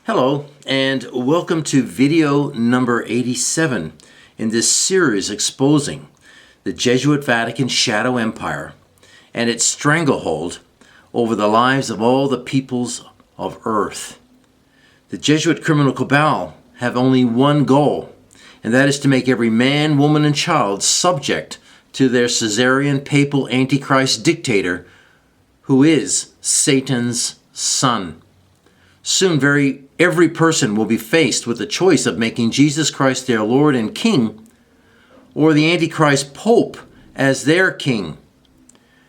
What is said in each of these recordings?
Hello, and welcome to video number 87 in this series exposing the Jesuit Vatican shadow empire and its stranglehold over the lives of all the peoples of earth. The Jesuit criminal cabal have only one goal, and that is to make every man, woman, and child subject to their Caesarean papal antichrist dictator, who is Satan's son. Soon every person will be faced with the choice of making Jesus Christ their Lord and King, or the Antichrist Pope as their king.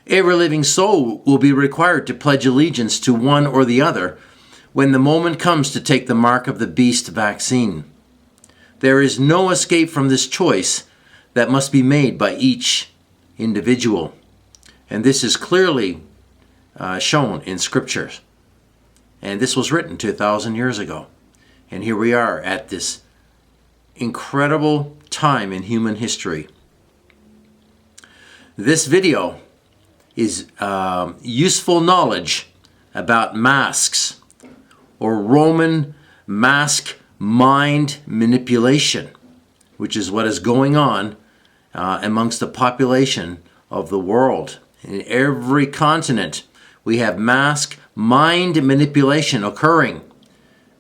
Every living soul will be required to pledge allegiance to one or the other when the moment comes to take the mark of the beast vaccine. There is no escape from this choice that must be made by each individual. And this is clearly shown in scriptures. And this was written 2,000 years ago. And here we are at this incredible time in human history. This video is useful knowledge about masks, or Roman mask mind manipulation, which is what is going on amongst the population of the world. In every continent, we have mask mind manipulation occurring,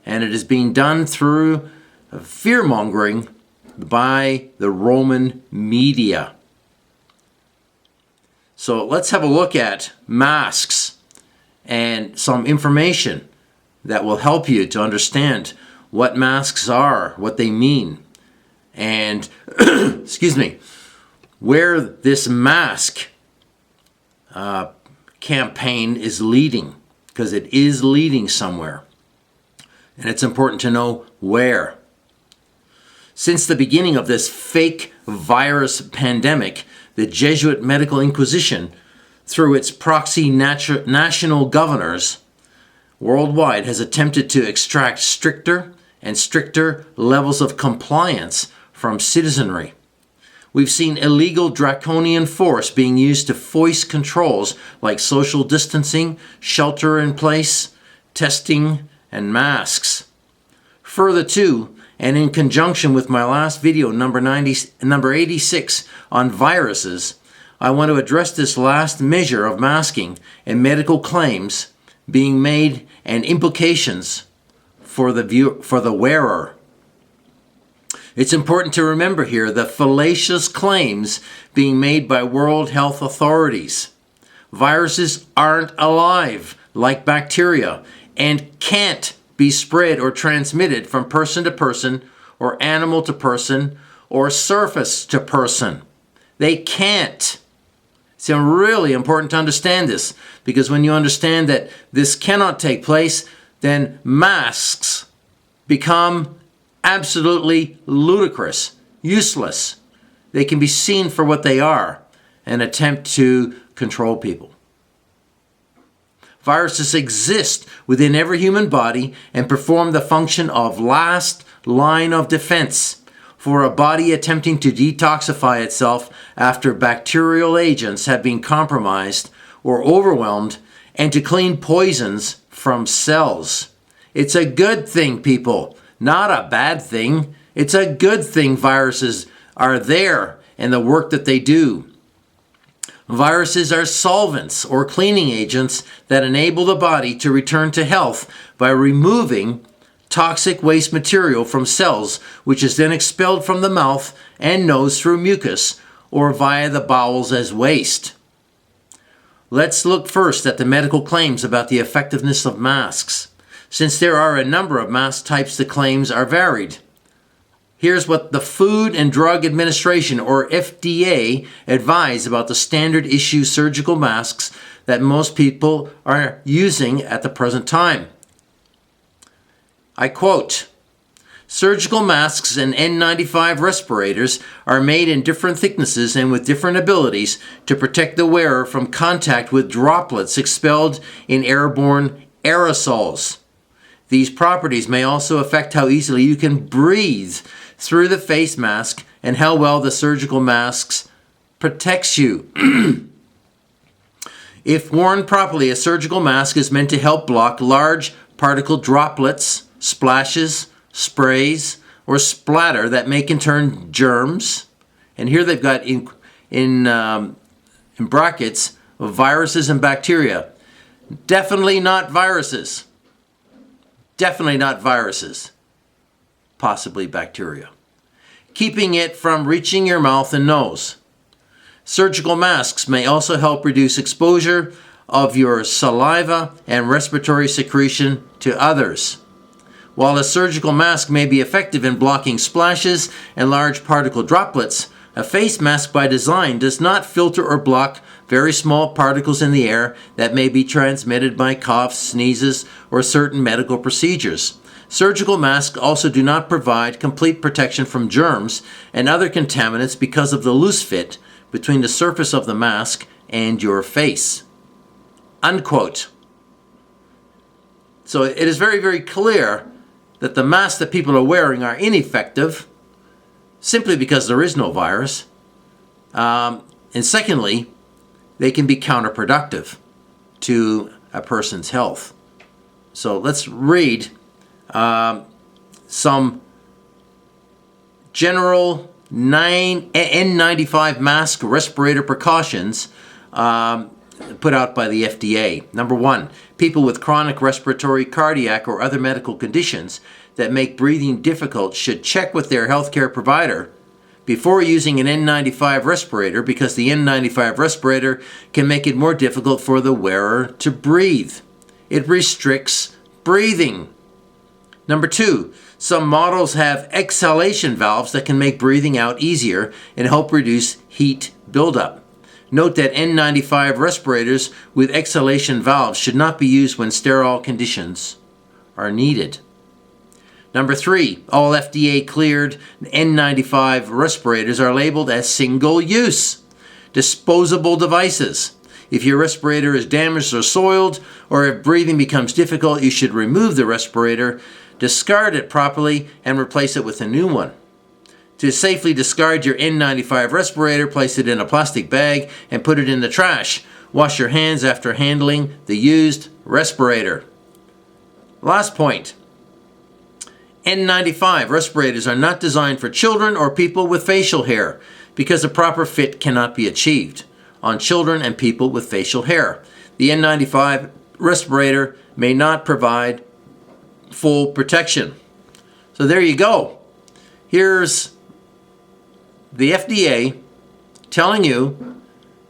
and it is being done through fear-mongering by the Roman media. So let's have a look at masks and some information that will help you to understand what masks are, what they mean, and where this mask campaign is leading, because it is leading somewhere. And it's important to know where. Since the beginning of this fake virus pandemic, the Jesuit Medical Inquisition, through its proxy national governors worldwide, has attempted to extract stricter and stricter levels of compliance from citizenry. We've seen illegal draconian force being used to foist controls like social distancing, shelter in place, testing, and masks. Further too, and in conjunction with my last video, number 86 on viruses, I want to address this last measure of masking and medical claims being made and implications for the wearer. It's important to remember here the fallacious claims being made by World Health authorities. Viruses aren't alive like bacteria and can't be spread or transmitted from person to person or animal to person or surface to person. They can't. It's really important to understand this, because when you understand that this cannot take place, then masks become absolutely ludicrous, useless. They can be seen for what they are, an attempt to control people. Viruses exist within every human body and perform the function of last line of defense for a body attempting to detoxify itself after bacterial agents have been compromised or overwhelmed, and to clean poisons from cells. It's a good thing, people. Not a bad thing. It's a good thing viruses are there and the work that they do. Viruses are solvents or cleaning agents that enable the body to return to health by removing toxic waste material from cells, which is then expelled from the mouth and nose through mucus or via the bowels as waste. Let's look first at the medical claims about the effectiveness of masks. Since there are a number of mask types, the claims are varied. Here's what the Food and Drug Administration, or FDA, advise about the standard issue surgical masks that most people are using at the present time. I quote, "Surgical masks and N95 respirators are made in different thicknesses and with different abilities to protect the wearer from contact with droplets expelled in airborne aerosols. These properties may also affect how easily you can breathe through the face mask and how well the surgical mask protects you. If worn properly, a surgical mask is meant to help block large particle droplets, splashes, sprays, or splatter that may contain germs. And here they've got in brackets viruses and bacteria. Definitely not viruses. Definitely not viruses. Possibly bacteria. Keeping it from reaching your mouth and nose. Surgical masks may also help reduce exposure of your saliva and respiratory secretion to others. While a surgical mask may be effective in blocking splashes and large particle droplets, a face mask by design does not filter or block very small particles in the air that may be transmitted by coughs, sneezes, or certain medical procedures. Surgical masks also do not provide complete protection from germs and other contaminants because of the loose fit between the surface of the mask and your face. Unquote. So it is very, very clear that the masks that people are wearing are ineffective simply because there is no virus. And secondly, they can be counterproductive to a person's health. So let's read some general N95 mask respirator precautions put out by the FDA. Number one, people with chronic respiratory, cardiac, or other medical conditions that make breathing difficult should check with their healthcare provider before using an N95 respirator, because the N95 respirator can make it more difficult for the wearer to breathe. It restricts breathing. Number two, some models have exhalation valves that can make breathing out easier and help reduce heat buildup. Note that N95 respirators with exhalation valves should not be used when sterile conditions are needed. Number three, all FDA-cleared N95 respirators are labeled as single-use, disposable devices. If your respirator is damaged or soiled, or if breathing becomes difficult, you should remove the respirator, discard it properly, and replace it with a new one. To safely discard your N95 respirator, place it in a plastic bag and put it in the trash. Wash your hands after handling the used respirator. Last point. N95 respirators are not designed for children or people with facial hair because a proper fit cannot be achieved on children and people with facial hair. The N95 respirator may not provide full protection. So there you go. Here's the FDA telling you,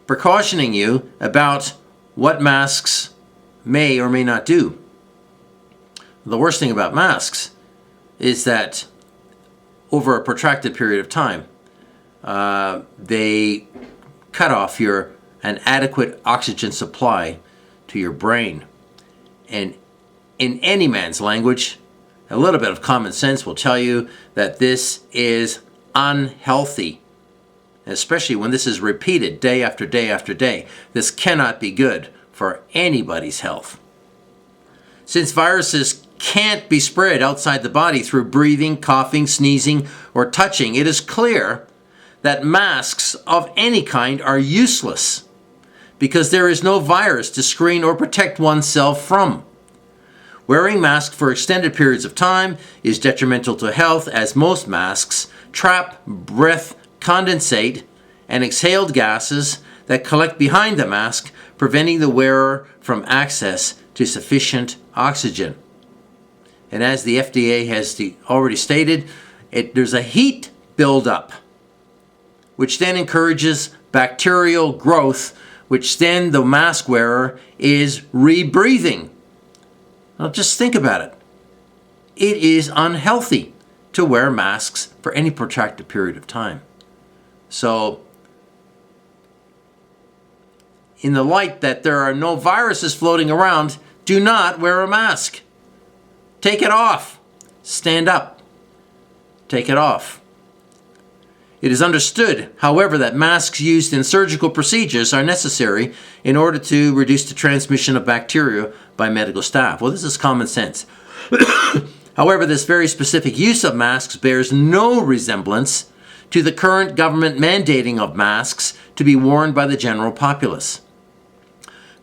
precautioning you about what masks may or may not do. The worst thing about masks is that over a protracted period of time, they cut off an adequate oxygen supply to your brain. And in any man's language, a little bit of common sense will tell you that this is unhealthy, especially when this is repeated day after day after day. This cannot be good for anybody's health. Since viruses can't be spread outside the body through breathing, coughing, sneezing, or touching, it is clear that masks of any kind are useless because there is no virus to screen or protect oneself from. Wearing masks for extended periods of time is detrimental to health, as most masks trap breath condensate and exhaled gases that collect behind the mask, preventing the wearer from access to sufficient oxygen. And as the FDA has already stated, there's a heat buildup, which then encourages bacterial growth, which then the mask wearer is rebreathing. Now just think about it. It is unhealthy to wear masks for any protracted period of time. So, in the light that there are no viruses floating around, do not wear a mask. Take it off. Stand up. Take it off. It is understood, however, that masks used in surgical procedures are necessary in order to reduce the transmission of bacteria by medical staff. Well, this is common sense. However, this very specific use of masks bears no resemblance to the current government mandating of masks to be worn by the general populace.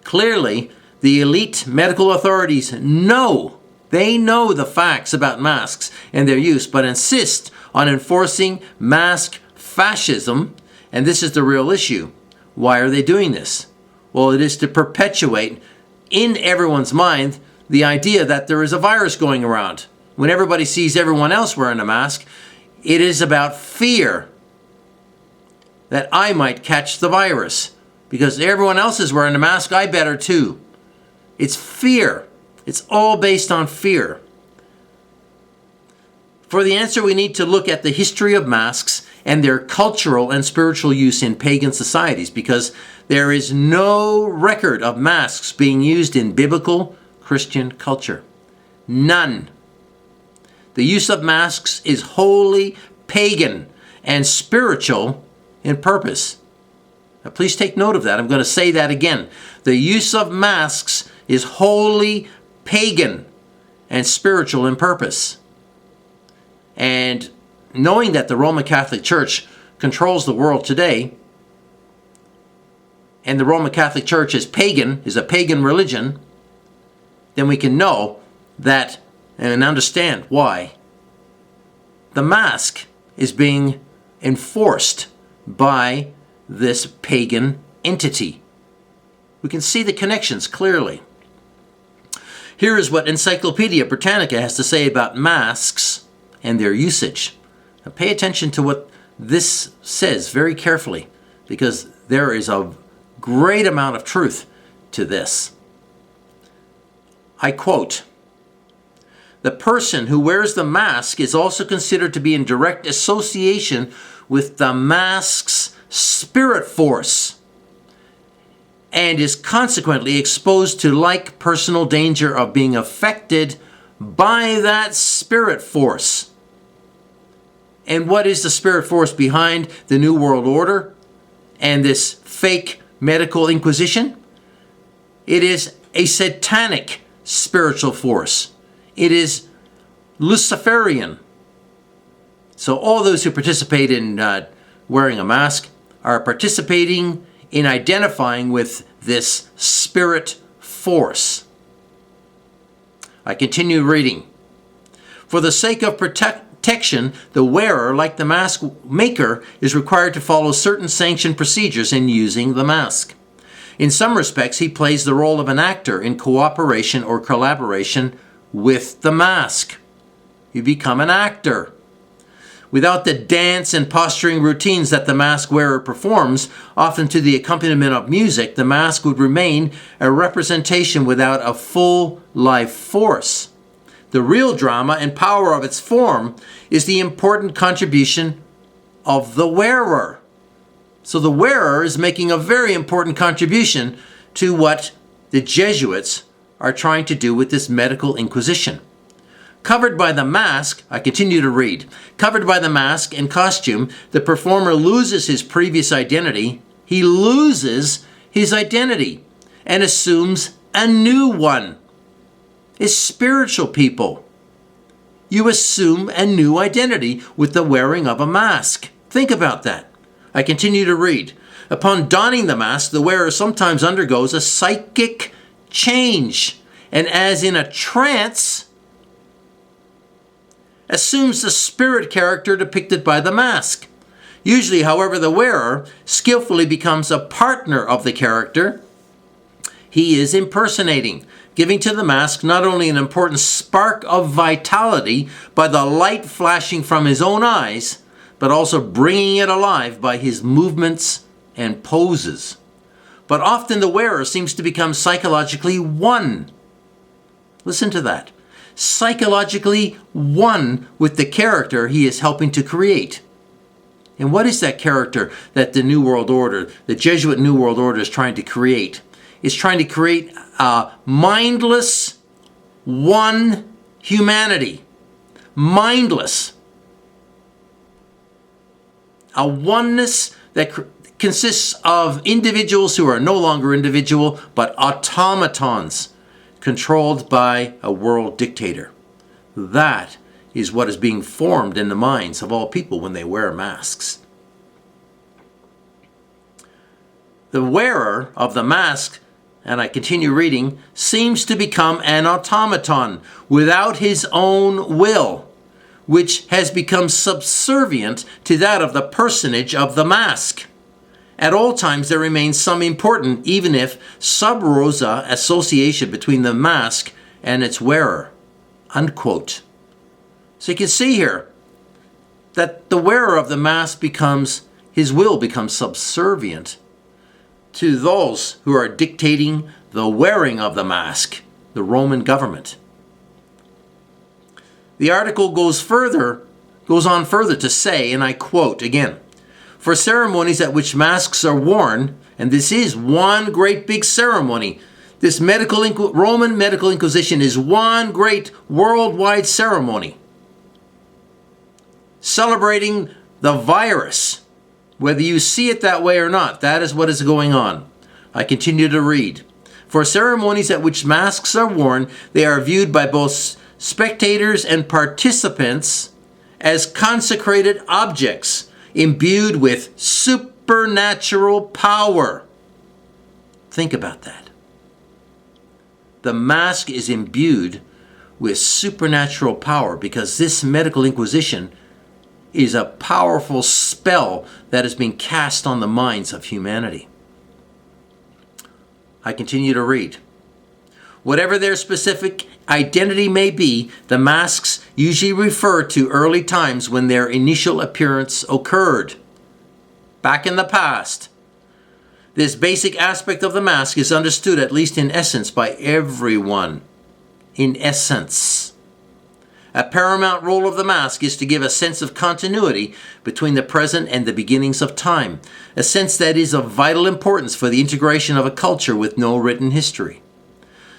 Clearly, the elite medical authorities know They know the facts about masks and their use, but insist on enforcing mask fascism, and this is the real issue. Why are they doing this? Well, it is to perpetuate in everyone's mind the idea that there is a virus going around. When everybody sees everyone else wearing a mask, it is about fear that I might catch the virus. Because everyone else is wearing a mask, I better too. It's fear. It's all based on fear. For the answer, we need to look at the history of masks and their cultural and spiritual use in pagan societies, because there is no record of masks being used in biblical Christian culture. None. The use of masks is wholly pagan and spiritual in purpose. Now, please take note of that. I'm going to say that again. The use of masks is wholly pagan and spiritual in purpose. And knowing that the Roman Catholic Church controls the world today, and the Roman Catholic Church is pagan, is a pagan religion, then we can know that and understand why the mask is being enforced by this pagan entity. We can see the connections clearly. Here is what Encyclopedia Britannica has to say about masks and their usage. Now pay attention to what this says very carefully, because there is a great amount of truth to this. I quote, "The person who wears the mask is also considered to be in direct association with the mask's spirit force and is consequently exposed to like personal danger of being affected by that spirit force." And what is the spirit force behind the New World Order and this fake medical inquisition? It is a satanic spiritual force. It is Luciferian. So all those who participate in wearing a mask are participating in identifying with this spirit force. I continue reading. For the sake of protection, the wearer, like the mask maker, is required to follow certain sanctioned procedures in using the mask. In some respects, he plays the role of an actor in cooperation or collaboration with the mask. You become an actor. Without the dance and posturing routines that the mask wearer performs, often to the accompaniment of music, the mask would remain a representation without a full life force. The real drama and power of its form is the important contribution of the wearer. So the wearer is making a very important contribution to what the Jesuits are trying to do with this medical inquisition. Covered by the mask, I continue to read, covered by the mask and costume, the performer loses his previous identity. He loses his identity and assumes a new one. It's spiritual, people. You assume a new identity with the wearing of a mask. Think about that. I continue to read. Upon donning the mask, the wearer sometimes undergoes a psychic change, and as in a trance, assumes the spirit character depicted by the mask. Usually, however, the wearer skillfully becomes a partner of the character he is impersonating, giving to the mask not only an important spark of vitality by the light flashing from his own eyes, but also bringing it alive by his movements and poses. But often the wearer seems to become psychologically one. Listen to that. Psychologically one with the character he is helping to create. And what is that character that the New World Order, the Jesuit New World Order, is trying to create? It's trying to create a mindless one humanity. Mindless. A oneness that consists of individuals who are no longer individual, but automatons controlled by a world dictator. That is what is being formed in the minds of all people when they wear masks. The wearer of the mask and I continue reading, seems to become an automaton without his own will, which has become subservient to that of the personage of the mask. At all times there remains some important, even if sub rosa, association between the mask and its wearer." Unquote. So you can see here that the wearer of the mask his will becomes subservient to those who are dictating the wearing of the mask, the Roman government. The article goes on further to say, and I quote again, "For ceremonies at which masks are worn," and this is one great big ceremony, this Roman medical inquisition is one great worldwide ceremony celebrating the virus. Whether you see it that way or not, that is what is going on. I continue to read. "For ceremonies at which masks are worn, they are viewed by both spectators and participants as consecrated objects imbued with supernatural power." Think about that. The mask is imbued with supernatural power because this medical inquisition is a powerful spell that has been cast on the minds of humanity. I continue to read. "Whatever their specific identity may be, the masks usually refer to early times when their initial appearance occurred. Back in the past. This basic aspect of the mask is understood, at least in essence, by everyone. In essence. A paramount role of the mask is to give a sense of continuity between the present and the beginnings of time, a sense that is of vital importance for the integration of a culture with no written history.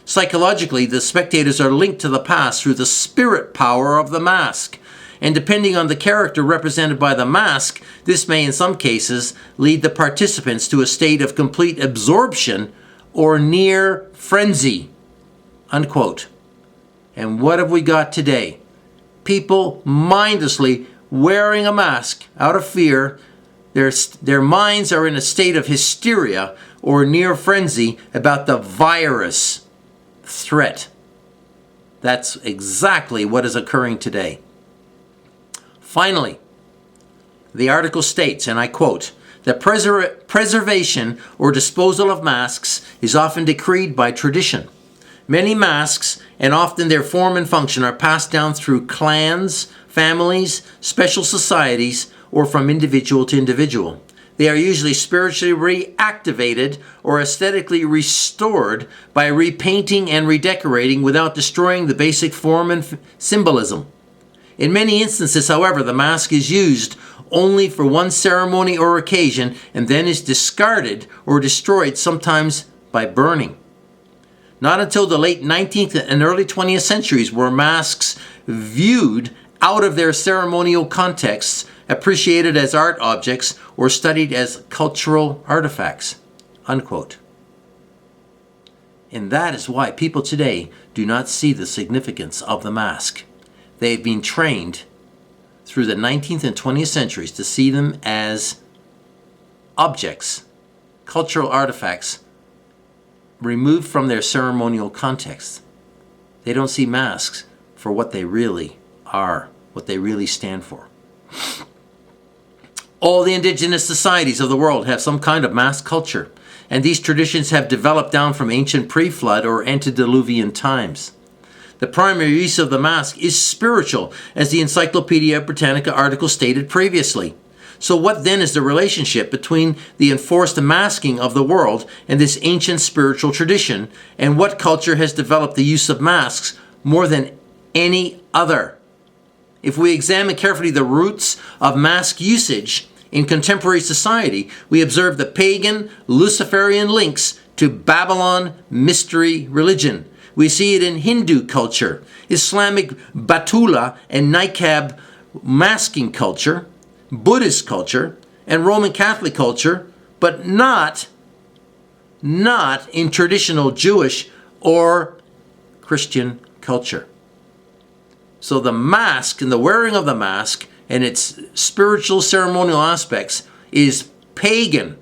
Psychologically, the spectators are linked to the past through the spirit power of the mask, and depending on the character represented by the mask, this may in some cases lead the participants to a state of complete absorption or near frenzy." Unquote. And what have we got today? People mindlessly wearing a mask out of fear. Their minds are in a state of hysteria or near frenzy about the virus threat. That's exactly what is occurring today. Finally, the article states, and I quote, "The preservation or disposal of masks is often decreed by tradition. Many masks, and often their form and function, are passed down through clans, families, special societies, or from individual to individual. They are usually spiritually reactivated or aesthetically restored by repainting and redecorating without destroying the basic form and symbolism. In many instances, however, the mask is used only for one ceremony or occasion and then is discarded or destroyed, sometimes by burning. Not until the late 19th and early 20th centuries were masks viewed out of their ceremonial contexts, appreciated as art objects, or studied as cultural artifacts." Unquote. And that is why people today do not see the significance of the mask. They've been trained through the 19th and 20th centuries to see them as objects, cultural artifacts, removed from their ceremonial context. They don't see masks for what they really are, what they really stand for. All the indigenous societies of the world have some kind of mask culture, and these traditions have developed down from ancient pre-flood or antediluvian times. The primary use of the mask is spiritual, as the Encyclopedia Britannica article stated previously. So what then is the relationship between the enforced masking of the world and this ancient spiritual tradition, and what culture has developed the use of masks more than any other? If we examine carefully the roots of mask usage in contemporary society, we observe the pagan Luciferian links to Babylon mystery religion. We see it in Hindu culture, Islamic Batula and Niqab masking culture, Buddhist culture, and Roman Catholic culture, but not in traditional Jewish or Christian culture. So the mask and the wearing of the mask and its spiritual ceremonial aspects is pagan,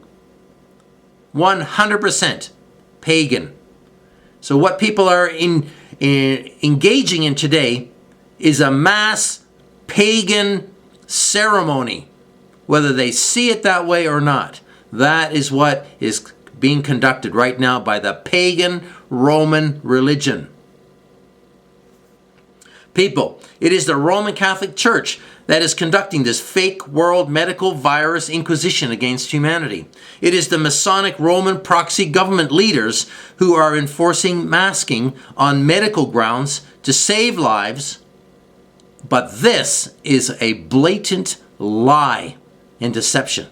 100%. pagan. So what people are engaging in today is a mass pagan ceremony, whether they see it that way or not. That is what is being conducted right now by the pagan Roman religion. People, it is the Roman Catholic Church that is conducting this fake world medical virus inquisition against humanity. It is the Masonic Roman proxy government leaders who are enforcing masking on medical grounds to save lives. But this is a blatant lie and deception.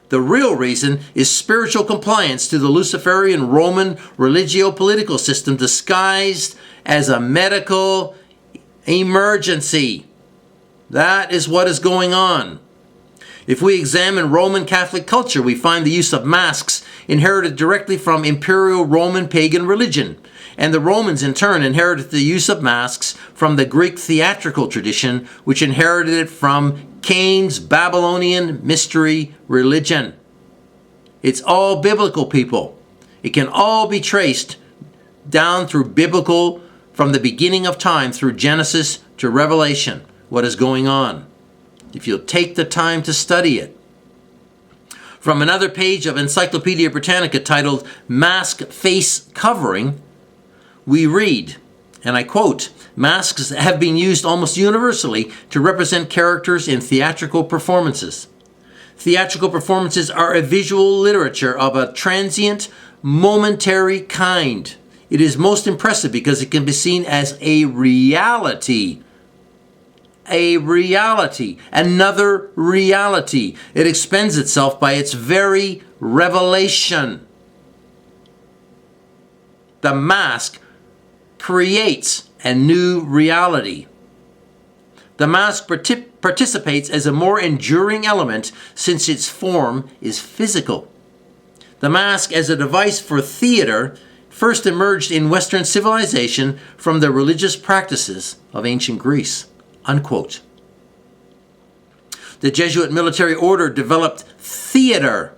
The real reason is spiritual compliance to the Luciferian Roman religio-political system disguised as a medical emergency. That is what is going on. If we examine Roman Catholic culture, we find the use of masks inherited directly from Imperial Roman pagan religion. And the Romans in turn inherited the use of masks from the Greek theatrical tradition, which inherited it from Cain's Babylonian mystery religion. It's all biblical, people. It can all be traced down through biblical, from the beginning of time through Genesis to Revelation, what is going on, if you'll take the time to study it. From another page of Encyclopedia Britannica titled Mask Face Covering, we read, and I quote, "Masks have been used almost universally to represent characters in theatrical performances. Theatrical performances are a visual literature of a transient, momentary kind. It is most impressive because it can be seen as a reality. A reality, another reality. It expends itself by its very revelation. The mask creates a new reality. The mask participates as a more enduring element since its form is physical. The mask as a device for theater first emerged in Western civilization from the religious practices of ancient Greece." Unquote. The Jesuit military order developed theater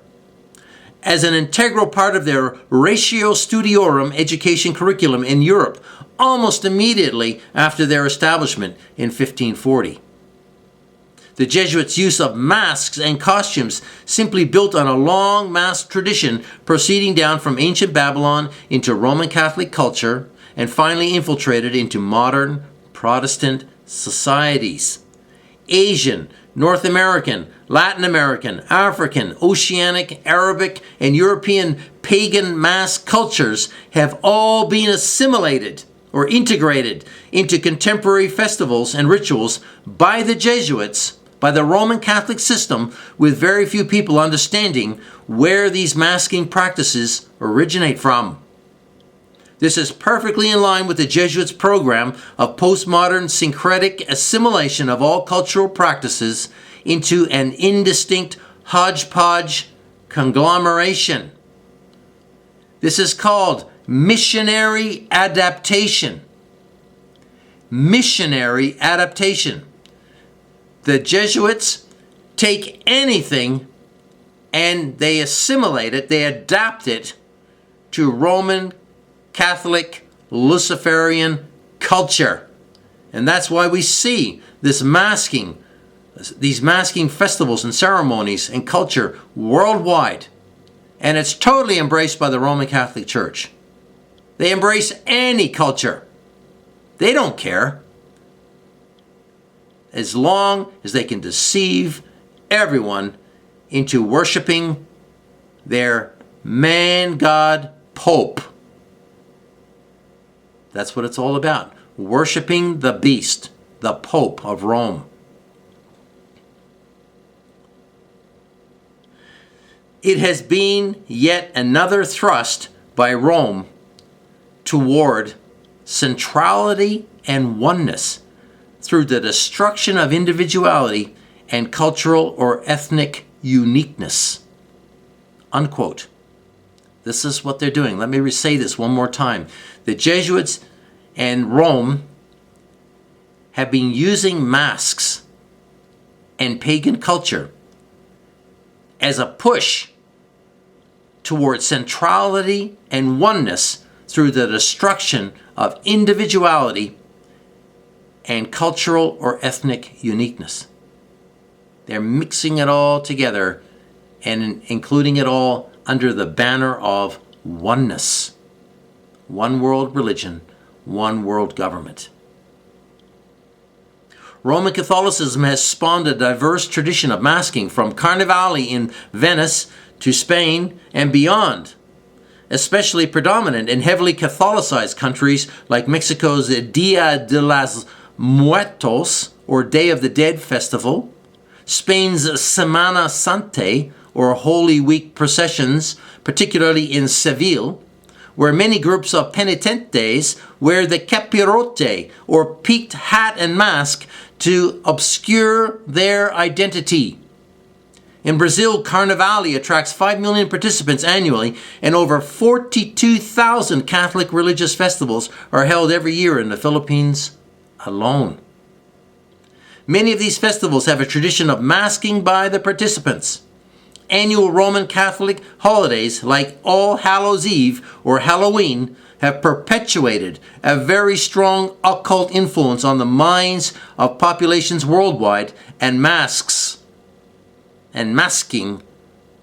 as an integral part of their Ratio Studiorum education curriculum in Europe almost immediately after their establishment in 1540. The Jesuits' use of masks and costumes simply built on a long mask tradition proceeding down from ancient Babylon into Roman Catholic culture and finally infiltrated into modern Protestant societies. Asian, North American, Latin American, African, Oceanic, Arabic, and European pagan mask cultures have all been assimilated or integrated into contemporary festivals and rituals by the Jesuits, by the Roman Catholic system, with very few people understanding where these masking practices originate from. This is perfectly in line with the Jesuits' program of postmodern syncretic assimilation of all cultural practices into an indistinct hodgepodge conglomeration. This is called missionary adaptation. Missionary adaptation. The Jesuits take anything and they assimilate it, they adapt it to Roman Catholic Luciferian culture. And that's why we see this masking, these masking festivals and ceremonies and culture worldwide. And it's totally embraced by the Roman Catholic Church. They embrace any culture. They don't care. As long as they can deceive everyone into worshiping their man-god Pope. That's what it's all about. Worshiping the beast, the Pope of Rome. It has been yet another thrust by Rome toward centrality and oneness through the destruction of individuality and cultural or ethnic uniqueness. Unquote. This is what they're doing. Let me say this one more time. The Jesuits and Rome have been using masks and pagan culture as a push towards centrality and oneness through the destruction of individuality and cultural or ethnic uniqueness. They're mixing it all together and including it all under the banner of oneness. One world religion, one world government. Roman Catholicism has spawned a diverse tradition of masking from Carnevali in Venice to Spain and beyond, especially predominant in heavily Catholicized countries like Mexico's Dia de los Muertos, or Day of the Dead festival, Spain's Semana Santa, or Holy Week processions, particularly in Seville, where many groups of penitentes wear the capirote, or peaked hat and mask, to obscure their identity. In Brazil, Carnevali attracts 5 million participants annually, and over 42,000 Catholic religious festivals are held every year in the Philippines alone. Many of these festivals have a tradition of masking by the participants. Annual Roman Catholic holidays like All Hallows Eve or Halloween have perpetuated a very strong occult influence on the minds of populations worldwide, and masks and masking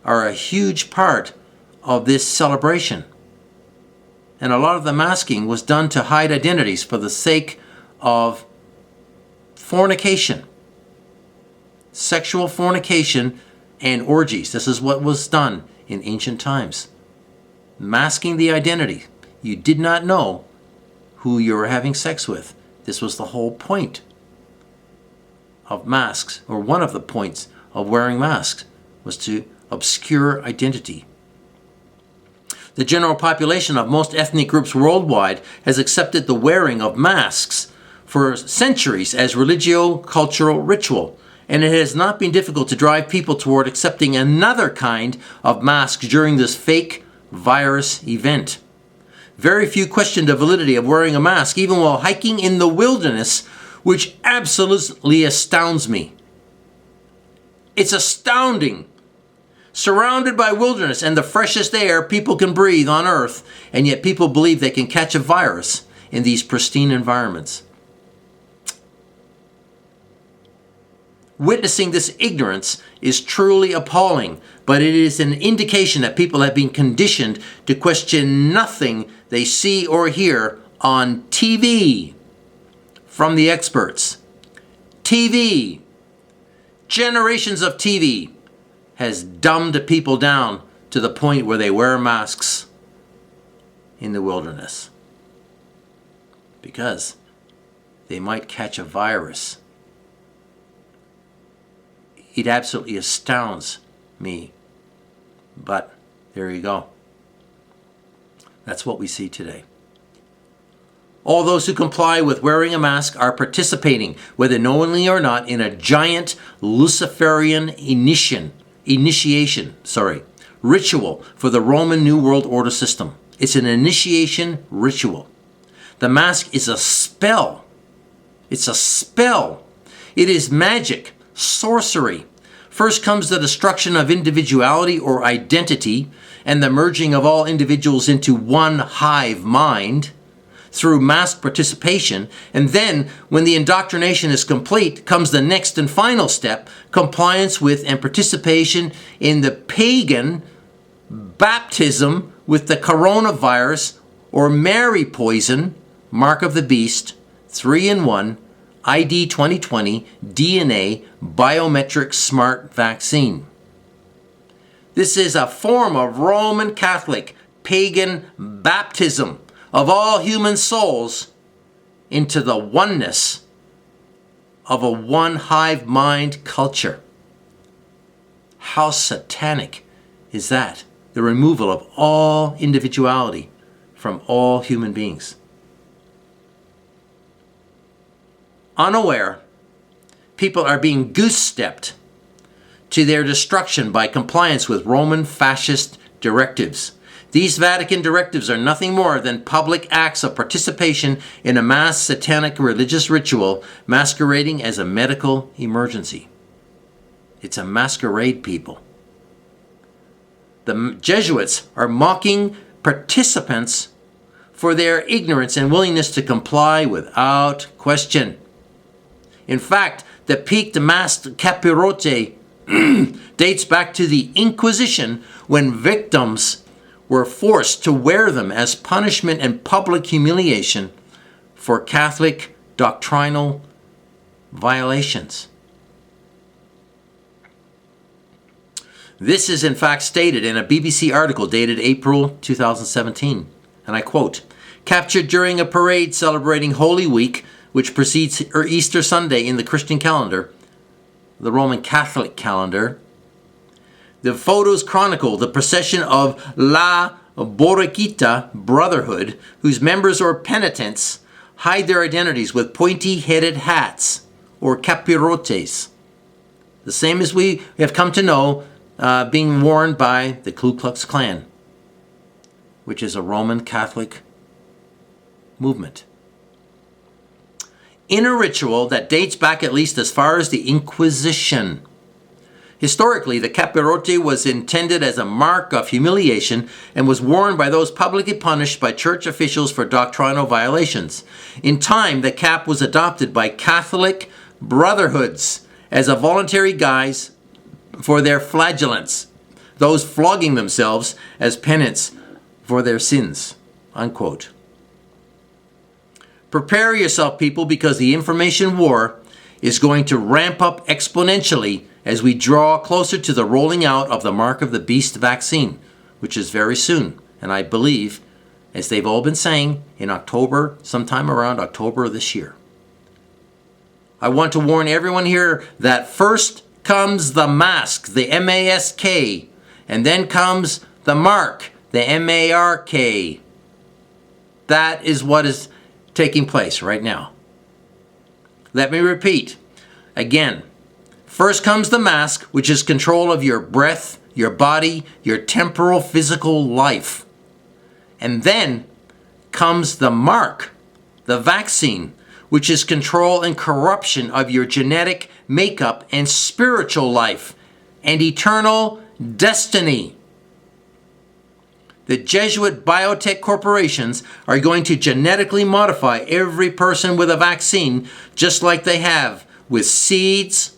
are a huge part of this celebration. And a lot of the masking was done to hide identities for the sake of fornication, sexual fornication, and orgies. This is what was done in ancient times. Masking the identity. You did not know who you were having sex with. This was the whole point of masks, or one of the points of wearing masks, was to obscure identity. The general population of most ethnic groups worldwide has accepted the wearing of masks for centuries as religio-cultural ritual, and it has not been difficult to drive people toward accepting another kind of mask during this fake virus event. Very few question the validity of wearing a mask, even while hiking in the wilderness, which absolutely astounds me. It's astounding. Surrounded by wilderness and the freshest air people can breathe on earth, and yet people believe they can catch a virus in these pristine environments. Witnessing this ignorance is truly appalling, but it is an indication that people have been conditioned to question nothing they see or hear on TV from the experts. TV, generations of TV, has dumbed people down to the point where they wear masks in the wilderness because they might catch a virus. It absolutely astounds me. But there you go. That's what we see today. All those who comply with wearing a mask are participating, whether knowingly or not, in a giant Luciferian initiation ritual for the Roman New World Order system. It's an initiation ritual. The mask is a spell. It's a spell. It is magic. Sorcery. First comes the destruction of individuality or identity and the merging of all individuals into one hive mind through mass participation. And then, when the indoctrination is complete, comes the next and final step, compliance with and participation in the pagan baptism with the coronavirus or Mary poison, mark of the beast, 3-in-1, ID 2020 DNA biometric smart vaccine. This is a form of Roman Catholic pagan baptism of all human souls into the oneness of a one hive mind culture. How satanic is that? The removal of all individuality from all human beings. Unaware, people are being goose-stepped to their destruction by compliance with Roman fascist directives. These Vatican directives are nothing more than public acts of participation in a mass satanic religious ritual masquerading as a medical emergency. It's a masquerade, people. The Jesuits are mocking participants for their ignorance and willingness to comply without question. In fact, the peaked masked capirote dates back to the Inquisition, when victims were forced to wear them as punishment and public humiliation for Catholic doctrinal violations. This is in fact stated in a BBC article dated April 2017, and I quote, "Captured during a parade celebrating Holy Week, which precedes Easter Sunday in the Christian calendar, the Roman Catholic calendar, the photos chronicle the procession of La Borriquita Brotherhood, whose members or penitents hide their identities with pointy-headed hats, or capirotes, the same as we have come to know being worn by the Ku Klux Klan, which is a Roman Catholic movement. In a ritual that dates back at least as far as the Inquisition. Historically, the capirote was intended as a mark of humiliation and was worn by those publicly punished by church officials for doctrinal violations. In time, the cap was adopted by Catholic brotherhoods as a voluntary guise for their flagellants, those flogging themselves as penance for their sins." Unquote. Prepare yourself, people, because the information war is going to ramp up exponentially as we draw closer to the rolling out of the Mark of the Beast vaccine, which is very soon. And I believe, as they've all been saying, in October, sometime around October of this year. I want to warn everyone here that first comes the M.A.S.K, the M.A.S.K, and then comes the M.A.R.K, the M.A.R.K. That is what is taking place right now. Let me repeat again. First comes the M.A.S.K, which is control of your breath, your body, your temporal physical life. And then comes the M.A.R.K, the vaccine, which is control and corruption of your genetic makeup and spiritual life and eternal destiny. The Jesuit biotech corporations are going to genetically modify every person with a vaccine, just like they have with seeds,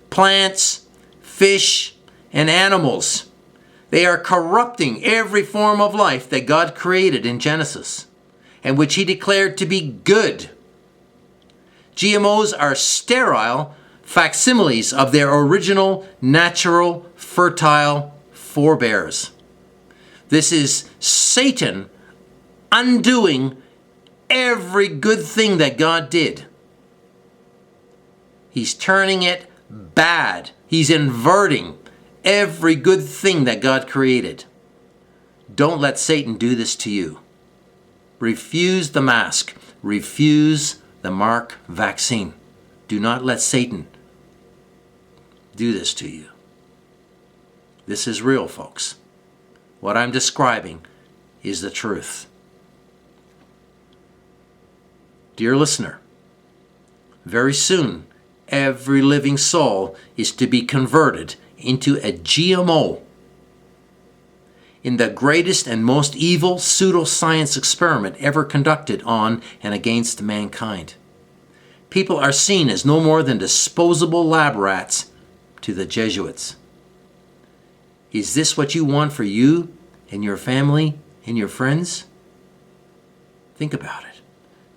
plants, fish, and animals. They are corrupting every form of life that God created in Genesis, and which He declared to be good. GMOs are sterile facsimiles of their original, natural, fertile forebears. This is Satan undoing every good thing that God did. He's turning it bad. He's inverting every good thing that God created. Don't let Satan do this to you. Refuse the M.A.S.K. Refuse the M.A.R.K vaccine. Do not let Satan do this to you. This is real, folks. What I'm describing is the truth. Dear listener, very soon, every living soul is to be converted into a GMO in the greatest and most evil pseudoscience experiment ever conducted on and against mankind. People are seen as no more than disposable lab rats to the Jesuits. Is this what you want for you and your family and your friends? Think about it.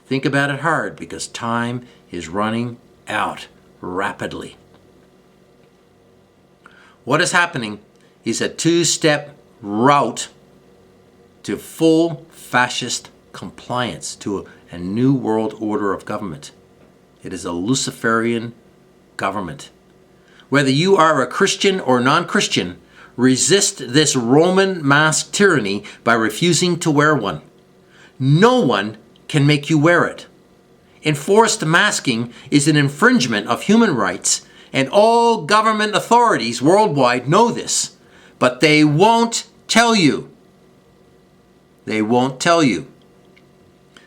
Think about it hard, because time is running out rapidly. What is happening is a two-step route to full fascist compliance, to a new world order of government. It is a Luciferian government. Whether you are a Christian or non-Christian, resist this Roman mask tyranny by refusing to wear one. No one can make you wear it. Enforced masking is an infringement of human rights, and all government authorities worldwide know this, but they won't tell you. They won't tell you.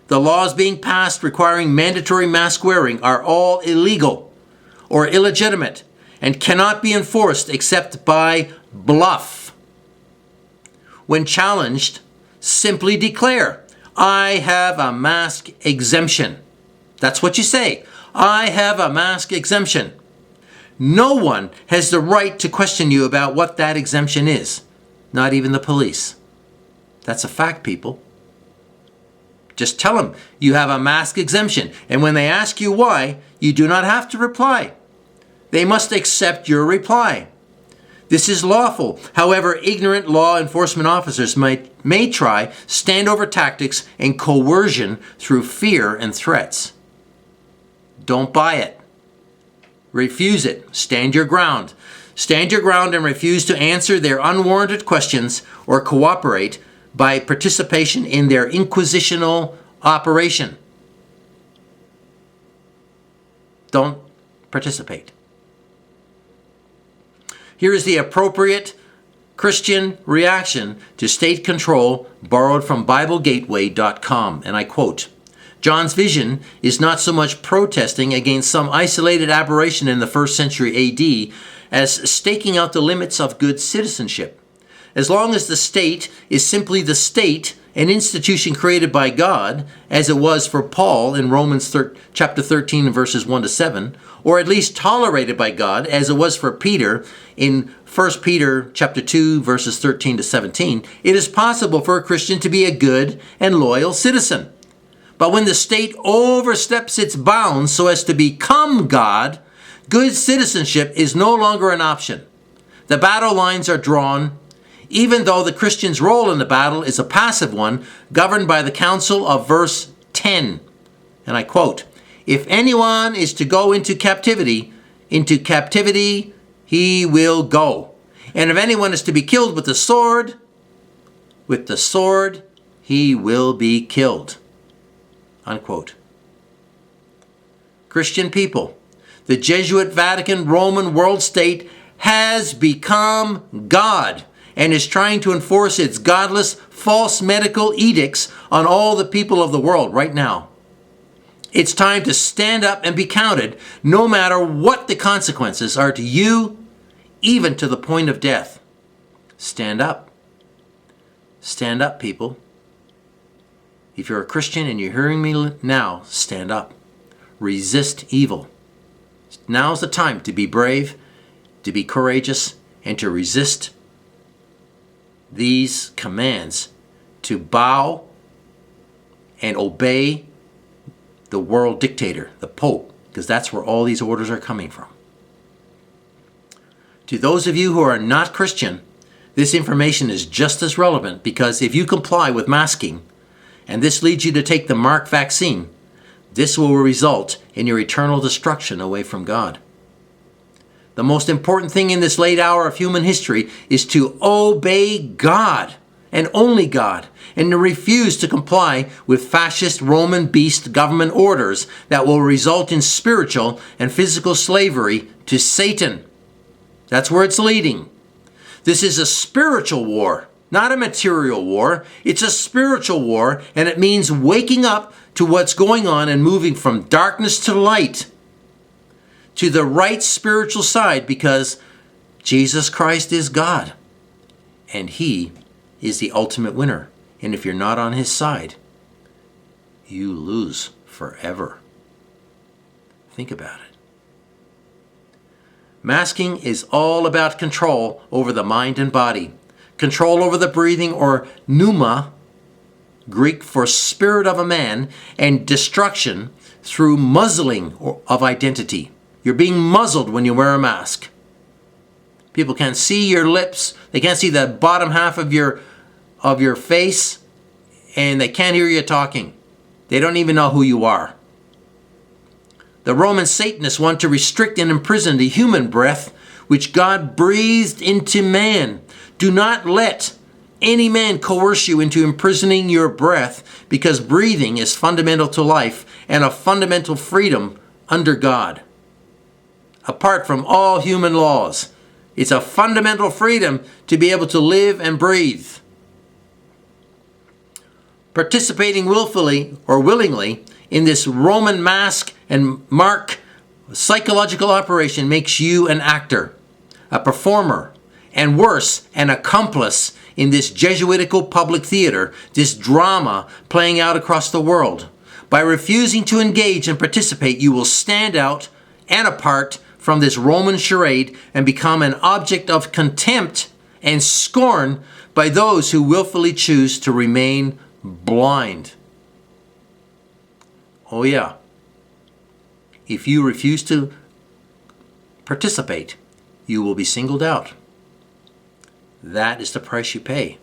The laws being passed requiring mandatory mask wearing are all illegal or illegitimate and cannot be enforced except by bluff. when challenged, simply declare, I have a M.A.S.K exemption. That's what you say. I have a M.A.S.K exemption. No one has the right to question you about what that exemption is. Not even the police. That's a fact, people. Just tell them you have a M.A.S.K exemption. And when they ask you why, you do not have to reply. They must accept your reply. This is lawful. However, ignorant law enforcement officers may try standover tactics and coercion through fear and threats. Don't buy it. Refuse it. Stand your ground. Stand your ground and refuse to answer their unwarranted questions or cooperate by participation in their inquisitional operation. Don't participate. Here is the appropriate Christian reaction to state control borrowed from BibleGateway.com, and I quote, John's vision is not so much protesting against some isolated aberration in the 1st century AD as staking out the limits of good citizenship. As long as the state is simply the state, an institution created by God, as it was for Paul in Romans chapter 13 verses 1 to 7, or at least tolerated by God, as it was for Peter in 1 Peter chapter 2 verses 13 to 17, it is possible for a Christian to be a good and loyal citizen. But when the state oversteps its bounds so as to become God, good citizenship is no longer an option. The battle lines are drawn, even though the Christian's role in the battle is a passive one, governed by the counsel of verse 10. And I quote, if anyone is to go into captivity he will go. And if anyone is to be killed with the sword he will be killed. Unquote. Christian people, the Jesuit Vatican Roman world state has become God and is trying to enforce its godless, false medical edicts on all the people of the world right now. It's time to stand up and be counted, no matter what the consequences are to you, even to the point of death. Stand up. Stand up, people. If you're a Christian and you're hearing me now, stand up. Resist evil. Now's the time to be brave, to be courageous, and to resist these commands to bow and obey the world dictator, the Pope, because that's where all these orders are coming from. To those of you who are not Christian, this information is just as relevant, because if you comply with masking, and this leads you to take the M.A.R.K vaccine, this will result in your eternal destruction away from God. The most important thing in this late hour of human history is to obey God and only God, and to refuse to comply with fascist Roman beast government orders that will result in spiritual and physical slavery to Satan. That's where it's leading. This is a spiritual war, not a material war. It's a spiritual war, and it means waking up to what's going on and moving from darkness to light, to the right spiritual side, because Jesus Christ is God, and He is the ultimate winner. And if you're not on His side, you lose forever. Think about it. Masking is all about control over the mind and body. Control over the breathing, or pneuma, Greek for spirit of a man, and destruction through muzzling of identity. You're being muzzled when you wear a mask. People can't see your lips. They can't see the bottom half of your face, and they can't hear you talking. They don't even know who you are. The Roman Satanists want to restrict and imprison the human breath which God breathed into man. Do not let any man coerce you into imprisoning your breath, because breathing is fundamental to life and a fundamental freedom under God. Apart from all human laws, it's a fundamental freedom to be able to live and breathe. Participating willfully or willingly in this Roman M.A.S.K and M.A.R.K psychological operation makes you an actor, a performer, and worse, an accomplice in this Jesuitical public theater, this drama playing out across the world. By refusing to engage and participate, you will stand out and apart from this Roman charade and become an object of contempt and scorn by those who willfully choose to remain blind. Oh yeah. If you refuse to participate, you will be singled out. That is the price you pay.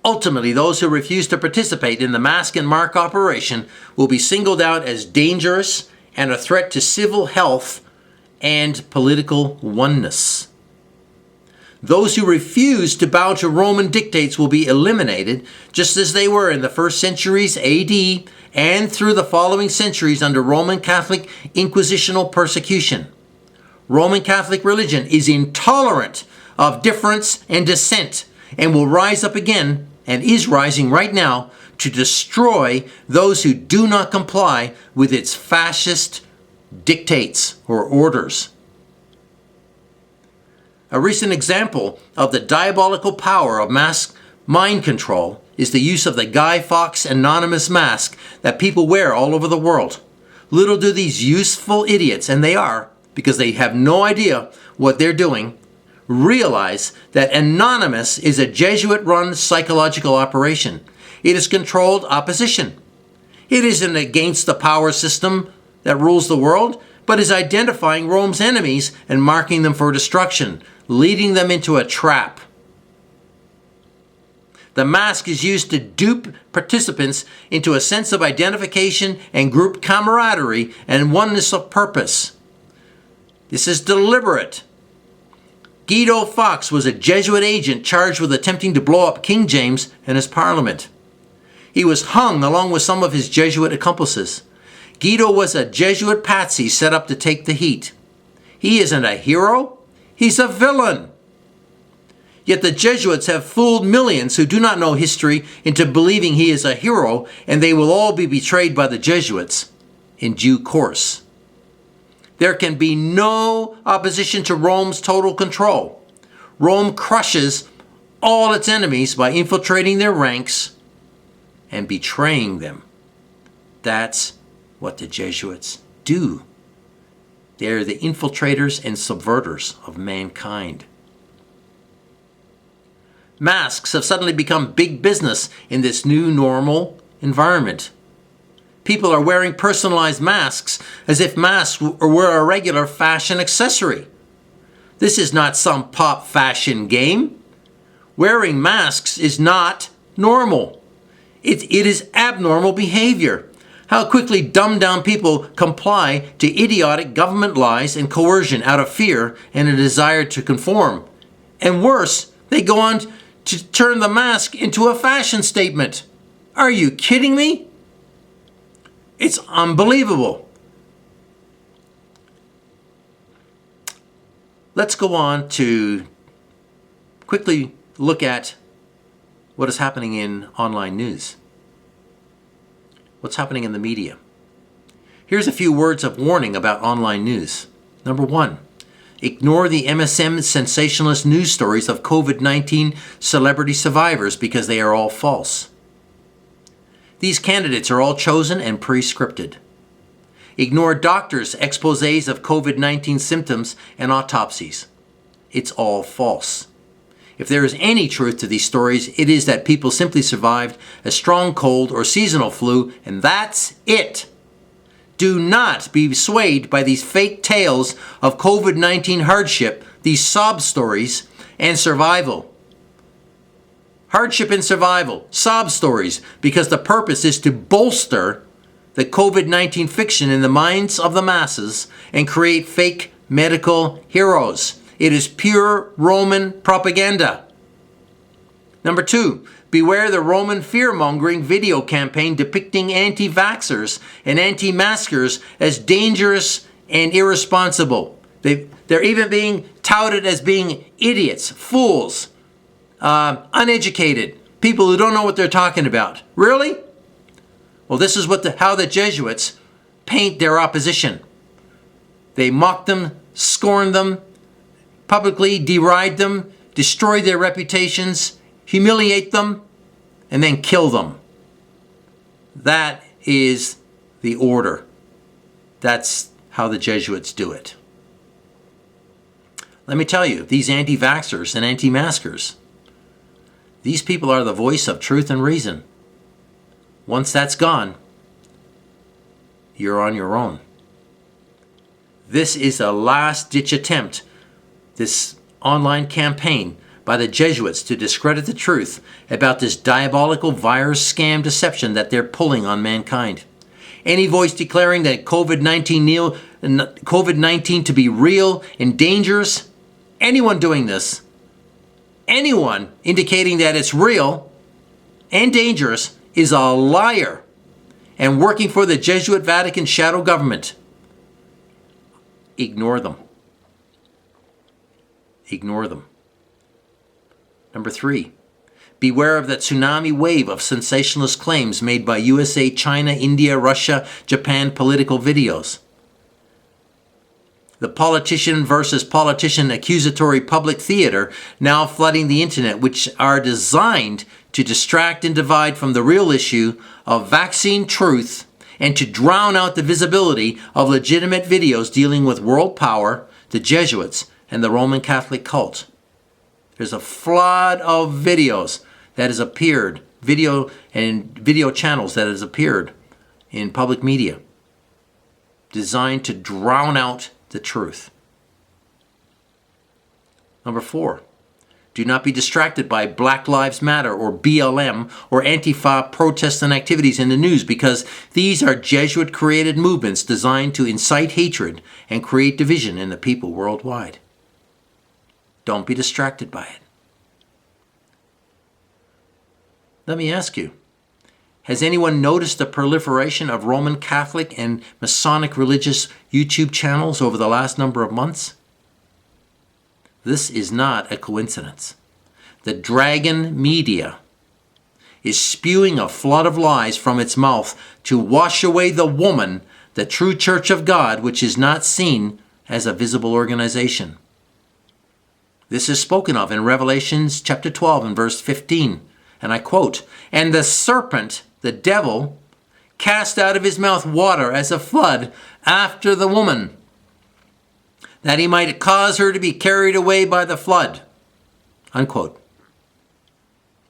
Ultimately, those who refuse to participate in the M.A.S.K and M.A.R.K operation will be singled out as dangerous and a threat to civil health and political oneness. Those who refuse to bow to Roman dictates will be eliminated, just as they were in the first centuries AD and through the following centuries under Roman Catholic inquisitional persecution. Roman Catholic religion is intolerant of difference and dissent and will rise up again, and is rising right now, to destroy those who do not comply with its fascist dictates or orders. A recent example of the diabolical power of M.A.S.K mind control is the use of the Guy Fawkes anonymous mask that people wear all over the world. Little do these useful idiots, and they are, because they have no idea what they're doing, realize that Anonymous is a Jesuit-run psychological operation. It is controlled opposition. It isn't against the power system that rules the world, but is identifying Rome's enemies and marking them for destruction, leading them into a trap. The M.A.S.K is used to dupe participants into a sense of identification and group camaraderie and oneness of purpose. This is deliberate. Guido Fawkes was a Jesuit agent charged with attempting to blow up King James and his parliament. He was hung along with some of his Jesuit accomplices. Guido was a Jesuit patsy set up to take the heat. He isn't a hero, he's a villain. Yet the Jesuits have fooled millions who do not know history into believing he is a hero, and they will all be betrayed by the Jesuits in due course. There can be no opposition to Rome's total control. Rome crushes all its enemies by infiltrating their ranks and betraying them. That's what the Jesuits do. They're the infiltrators and subverters of mankind. Masks have suddenly become big business in this new normal environment. People are wearing personalized masks as if masks were a regular fashion accessory. This is not some pop fashion game. Wearing masks is not normal. It is abnormal behavior. How quickly dumbed-down people comply to idiotic government lies and coercion out of fear and a desire to conform. And worse, they go on to turn the mask into a fashion statement. Are you kidding me? It's unbelievable. Let's go on to quickly look at what is happening in online news. What's happening in the media? Here's a few words of warning about online news. Number one, ignore the MSM sensationalist news stories of COVID-19 celebrity survivors because they are all false. These candidates are all chosen and pre-scripted. Ignore doctors' exposés of COVID-19 symptoms and autopsies. It's all false. If there is any truth to these stories, it is that people simply survived a strong cold or seasonal flu, and that's it. Do not be swayed by these fake tales of COVID-19 hardship, these sob stories, and survival. Hardship and survival, sob stories, because the purpose is to bolster the COVID-19 fiction in the minds of the masses and create fake medical heroes. It is pure Roman propaganda. Number two, beware the Roman fear-mongering video campaign depicting anti-vaxxers and anti-maskers as dangerous and irresponsible. They're even being touted as being idiots, fools, uneducated, people who don't know what they're talking about. Really? Well, this is how the Jesuits paint their opposition. They mock them, scorn them, publicly deride them, destroy their reputations, humiliate them, and then kill them. That is the order. That's how the Jesuits do it. Let me tell you, these anti-vaxxers and anti-maskers, these people are the voice of truth and reason. Once that's gone, you're on your own. This is a last-ditch attempt, this online campaign by the Jesuits to discredit the truth about this diabolical virus scam deception that they're pulling on mankind. Any voice declaring that COVID-19 to be real and dangerous, anyone doing this, anyone indicating that it's real and dangerous is a liar and working for the Jesuit Vatican shadow government. Ignore them. Ignore them. Number 3, beware of the tsunami wave of sensationalist claims made by USA, China, India, Russia, Japan political videos. The politician versus politician accusatory public theater now flooding the internet, which are designed to distract and divide from the real issue of vaccine truth and to drown out the visibility of legitimate videos dealing with world power, the Jesuits, and the Roman Catholic cult. There's a flood of videos that has appeared, video channels that has appeared in public media, designed to drown out the truth. Number 4, do not be distracted by Black Lives Matter or BLM or Antifa protests and activities in the news, because these are Jesuit-created movements designed to incite hatred and create division in the people worldwide. Don't be distracted by it. Let me ask you, has anyone noticed the proliferation of Roman Catholic and Masonic religious YouTube channels over the last number of months? This is not a coincidence. The dragon media is spewing a flood of lies from its mouth to wash away the woman, the true Church of God, which is not seen as a visible organization. This is spoken of in Revelation chapter 12 and verse 15. And I quote, "And the serpent, the devil, cast out of his mouth water as a flood after the woman, that he might cause her to be carried away by the flood." Unquote.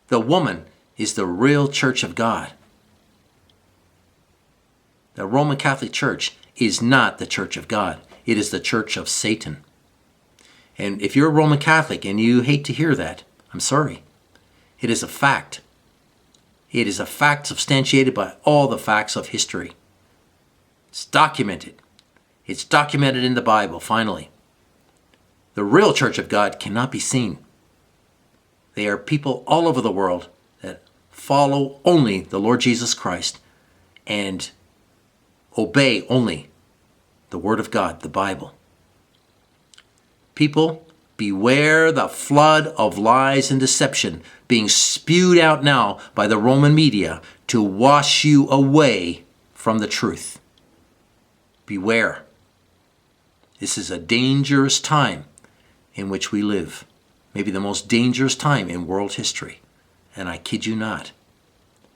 The woman is the real Church of God. The Roman Catholic Church is not the Church of God. It is the Church of Satan. And if you're a Roman Catholic and you hate to hear that, I'm sorry. It is a fact. It is a fact substantiated by all the facts of history. It's documented. It's documented in the Bible, finally. The real Church of God cannot be seen. They are people all over the world that follow only the Lord Jesus Christ and obey only the Word of God, the Bible. People, beware the flood of lies and deception being spewed out now by the Roman media to wash you away from the truth. Beware. This is a dangerous time in which we live. Maybe the most dangerous time in world history. And I kid you not.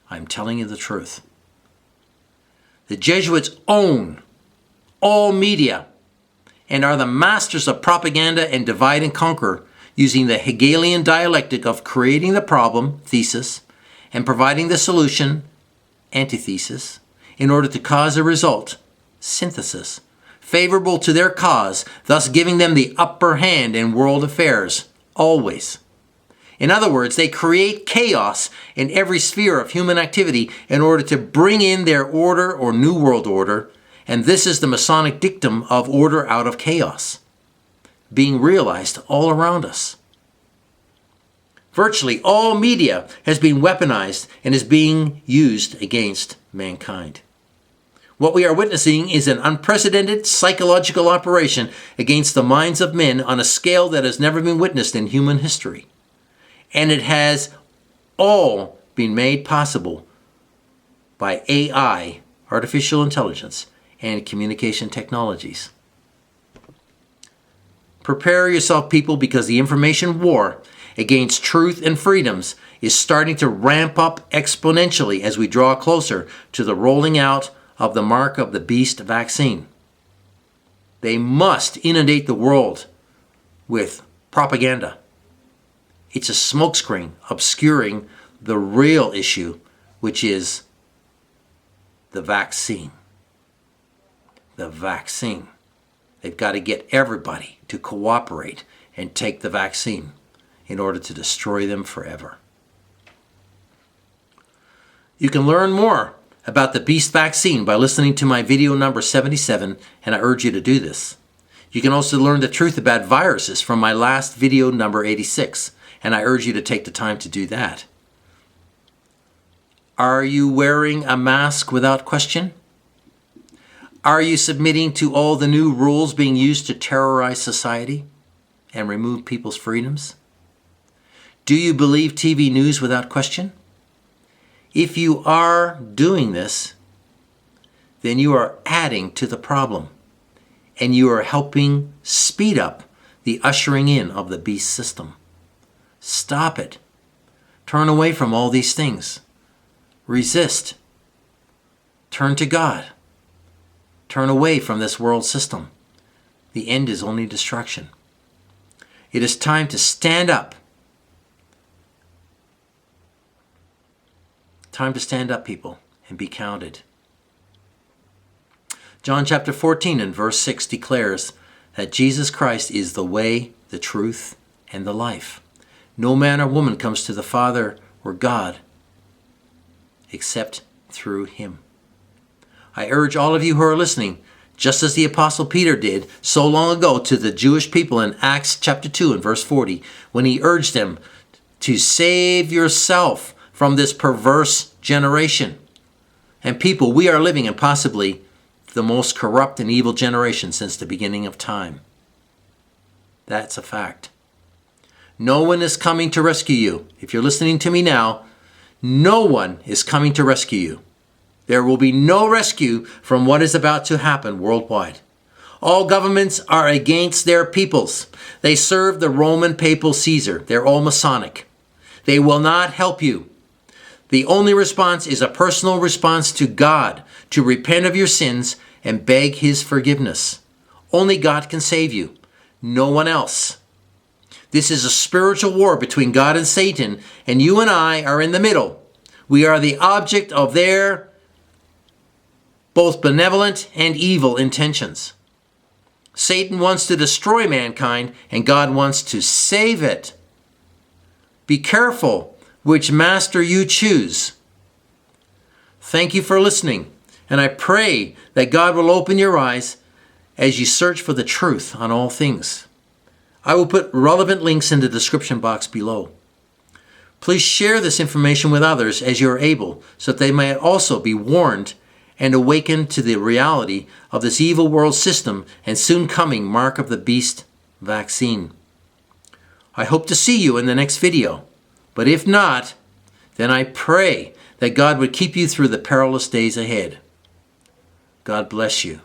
I'm telling you the truth. The Jesuits own all media and are the masters of propaganda and divide and conquer, using the Hegelian dialectic of creating the problem, thesis, and providing the solution, antithesis, in order to cause a result, synthesis, favorable to their cause, thus giving them the upper hand in world affairs, always. In other words, they create chaos in every sphere of human activity in order to bring in their order or new world order, and this is the Masonic dictum of order out of chaos, being realized all around us. Virtually all media has been weaponized and is being used against mankind. What we are witnessing is an unprecedented psychological operation against the minds of men on a scale that has never been witnessed in human history. And it has all been made possible by AI, artificial intelligence, and communication technologies. Prepare yourself, people, because the information war against truth and freedoms is starting to ramp up exponentially as we draw closer to the rolling out of the mark of the beast vaccine. They must inundate the world with propaganda. It's a smokescreen obscuring the real issue, which is the vaccine. The vaccine. They've got to get everybody to cooperate and take the vaccine in order to destroy them forever. You can learn more about the beast vaccine by listening to my video number 77, and I urge you to do this. You can also learn the truth about viruses from my last video number 86, and I urge you to take the time to do that. Are you wearing a mask without question? Are you submitting to all the new rules being used to terrorize society and remove people's freedoms? Do you believe TV news without question? If you are doing this, then you are adding to the problem, and you are helping speed up the ushering in of the beast system. Stop it. Turn away from all these things. Resist. Turn to God. Turn away from this world system. The end is only destruction. It is time to stand up. Time to stand up, people, and be counted. John chapter 14 and verse 6 declares that Jesus Christ is the way, the truth, and the life. No man or woman comes to the Father or God except through him. I urge all of you who are listening, just as the Apostle Peter did so long ago to the Jewish people in Acts chapter 2 and verse 40, when he urged them to save yourself from this perverse generation. And people, we are living in possibly the most corrupt and evil generation since the beginning of time. That's a fact. No one is coming to rescue you. If you're listening to me now, no one is coming to rescue you. There will be no rescue from what is about to happen worldwide. All governments are against their peoples. They serve the Roman Papal Caesar. They're all Masonic. They will not help you. The only response is a personal response to God, to repent of your sins and beg his forgiveness. Only God can save you. No one else. This is a spiritual war between God and Satan, and you and I are in the middle. We are the object of their both benevolent and evil intentions. Satan wants to destroy mankind, and God wants to save it. Be careful which master you choose. Thank you for listening, and I pray that God will open your eyes as you search for the truth on all things. I will put relevant links in the description box below. Please share this information with others as you are able, so that they may also be warned and awaken to the reality of this evil world system and soon coming mark of the beast vaccine. I hope to see you in the next video, but if not, then I pray that God would keep you through the perilous days ahead. God bless you.